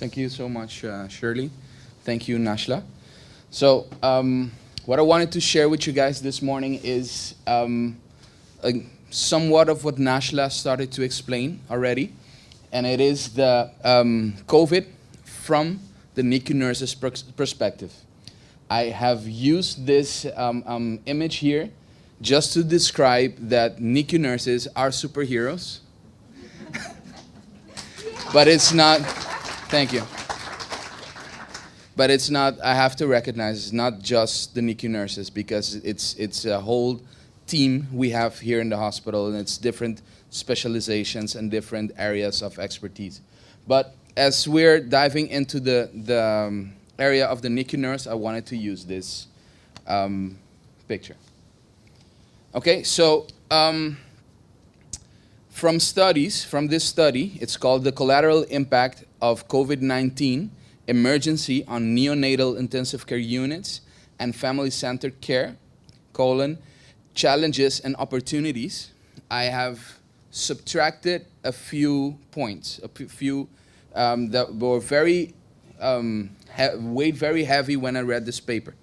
Thank you so much, Shirley. Thank you, Nashla. So, what I wanted to share with you guys this morning is somewhat of what Nashla started to explain already, and it is the COVID from the NICU nurse's perspective. I have used this image here just to describe that NICU nurses are superheroes, but it's not. Thank you. But it's not, I have to recognize, it's not just the NICU nurses, because it's a whole team we have here in the hospital, and it's different specializations and different areas of expertise. But as we're diving into the area of the NICU nurse, I wanted to use this picture. Okay, so from this study, it's called The Collateral Impact of COVID-19 Emergency on Neonatal Intensive Care Units and Family-Centered Care, Challenges and Opportunities. I have subtracted a few points, a few that were very, weighed very heavy when I read this paper.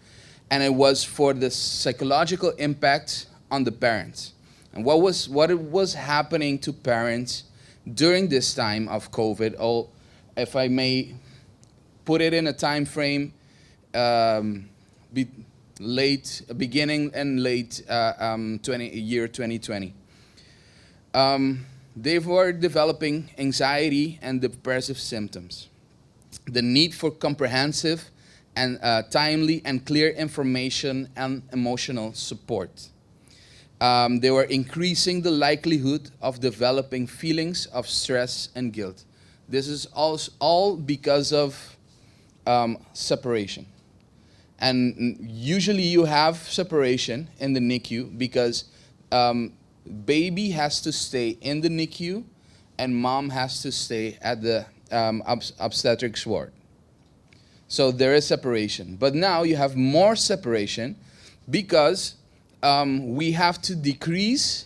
And it was for the psychological impact on the parents. And what was happening to parents during this time of COVID, or if I may put it in a time frame, beginning and late year 2020. They were developing anxiety and depressive symptoms. The need for comprehensive and timely and clear information and emotional support. They were increasing the likelihood of developing feelings of stress and guilt. This is all because of separation. And usually you have separation in the NICU because baby has to stay in the NICU and mom has to stay at the obstetrics ward. So there is separation. But now you have more separation because we have to decrease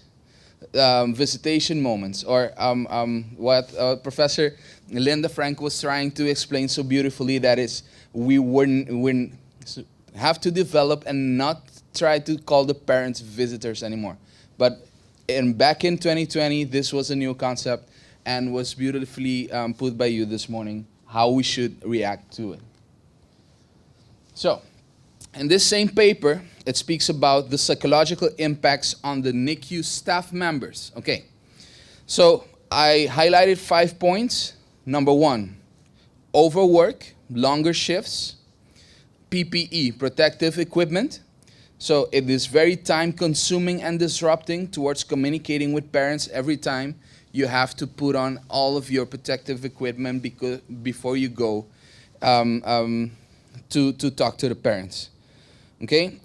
visitation moments, or what Professor Linda Frank was trying to explain so beautifully, that is, we have to develop and not try to call the parents visitors anymore. But back in 2020, this was a new concept and was beautifully put by you this morning, how we should react to it. So, in this same paper, it speaks about the psychological impacts on the NICU staff members. Okay, so I highlighted 5 points. Number 1, overwork, longer shifts, PPE, protective equipment. So it is very time-consuming and disrupting towards communicating with parents. Every time you have to put on all of your protective equipment before you go to talk to the parents. Okay,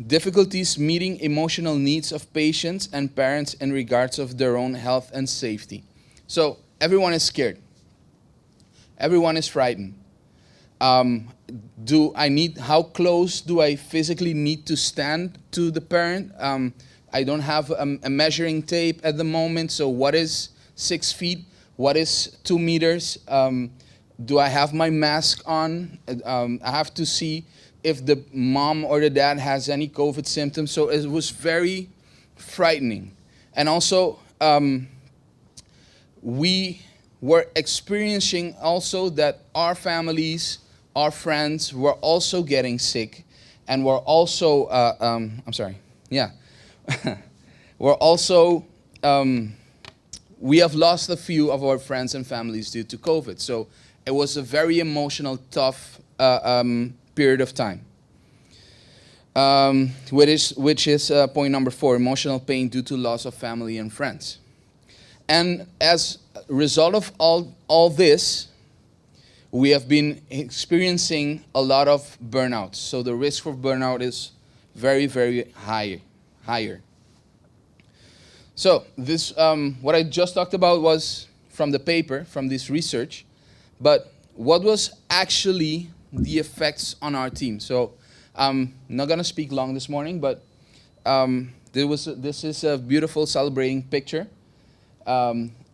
difficulties meeting emotional needs of patients and parents in regards of their own health and safety. So everyone is scared. Everyone is frightened. How close do I physically need to stand to the parent? I don't have a measuring tape at the moment, so what is 6 feet? What is 2 meters? Do I have my mask on? I have to see if the mom or the dad has any COVID symptoms. So it was very frightening. And also, we were experiencing also that our families, our friends were also getting sick, and were also, we're also, we have lost a few of our friends and families due to COVID. So it was a very emotional, tough period of time. Which is point number 4, emotional pain due to loss of family and friends. And as a result of all this, we have been experiencing a lot of burnout. So the risk for burnout is very, very higher. So this, what I just talked about was from the paper, from this research, but what was actually the effects on our team? So I'm not going to speak long this morning, this is a beautiful celebrating picture.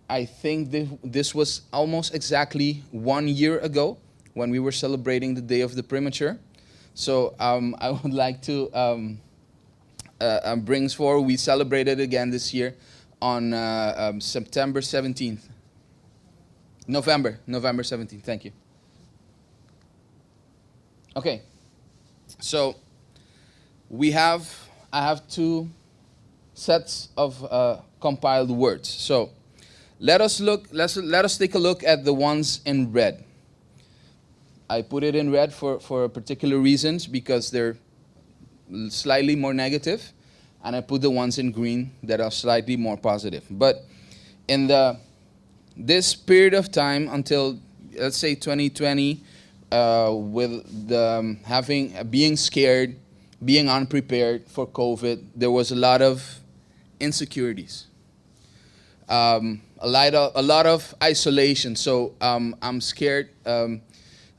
I think this was almost exactly 1 year ago when we were celebrating the Day of the Premature. So I would like to bring forward, we celebrated again this year on September 17th. November 17th, thank you. Okay, so I have two sets of compiled words. So let us take a look at the ones in red. I put it in red for particular reasons because they're slightly more negative, and I put the ones in green that are slightly more positive. But in this period of time until, let's say, 2020, with being scared, being unprepared for COVID, there was a lot of insecurities, a lot of isolation. So I'm scared.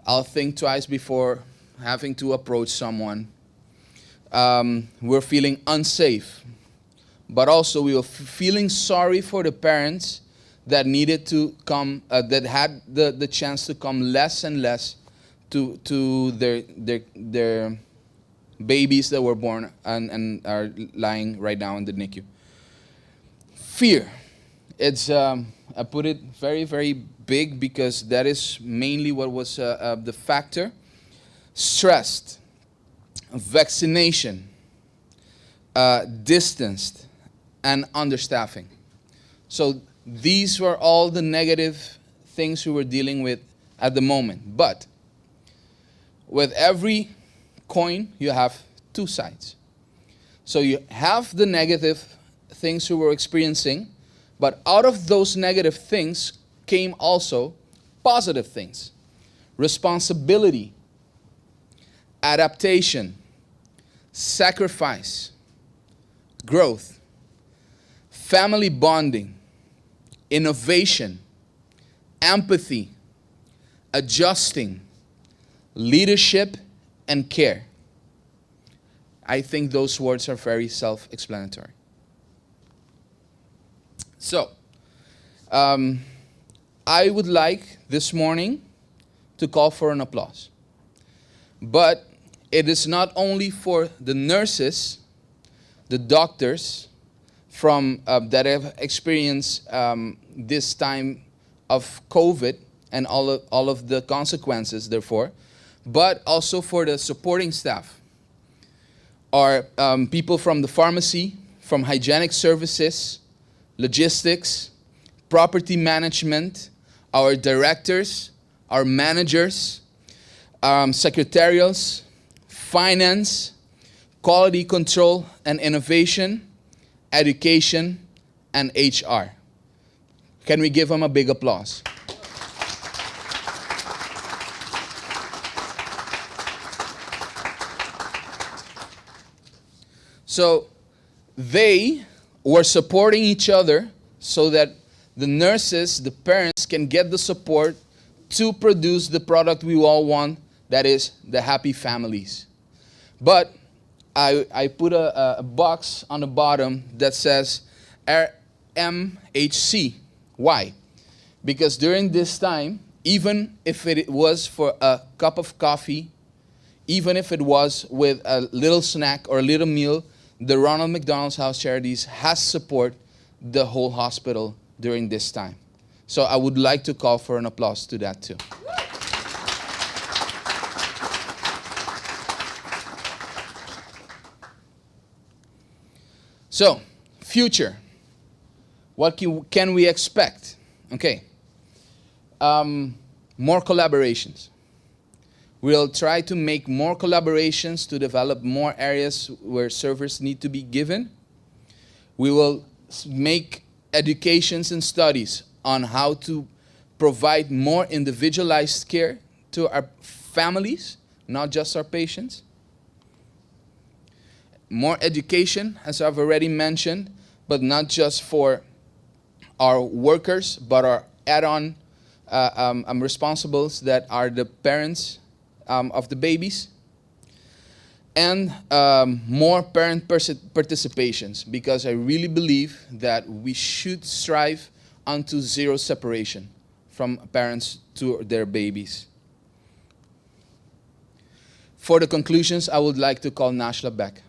I'll think twice before having to approach someone. We're feeling unsafe, but also we were feeling sorry for the parents that needed to come, that had the chance to come less and less to their babies that were born and are lying right now in the NICU. Fear. It's I put it very, very big because that is mainly what was the factor. Stressed, vaccination, distanced, and understaffing. So these were all the negative things we were dealing with at the moment. But with every coin, you have two sides. So you have the negative things we were experiencing, but out of those negative things came also positive things. Responsibility, adaptation, sacrifice, growth, family bonding, innovation, empathy, adjusting, leadership, and care. I think those words are very self-explanatory. So, I would like this morning to call for an applause. But it is not only for the nurses, the doctors from that have experienced this time of COVID and all of the consequences, therefore, but also for the supporting staff, or people from the pharmacy, from hygienic services, logistics, property management, our directors, our managers, secretarials, finance, quality control and innovation, education, and HR. Can we give them a big applause? So they were supporting each other so that the nurses, the parents, can get the support to produce the product we all want, that is the happy families. But I put a box on the bottom that says RMHC. Why? Because during this time, even if it was for a cup of coffee, even if it was with a little snack or a little meal, the Ronald McDonald's House Charities has support the whole hospital during this time. So I would like to call for an applause to that too. So, future. What can we expect? Okay. More collaborations. We'll try to make more collaborations to develop more areas where service need to be given. We will make educations and studies on how to provide more individualized care to our families, not just our patients. More education, as I've already mentioned, but not just for our workers, but our add-on responsibles that are the parents of the babies. And more parent participations, because I really believe that we should strive onto zero separation from parents to their babies. For the conclusions, I would like to call Nashla back.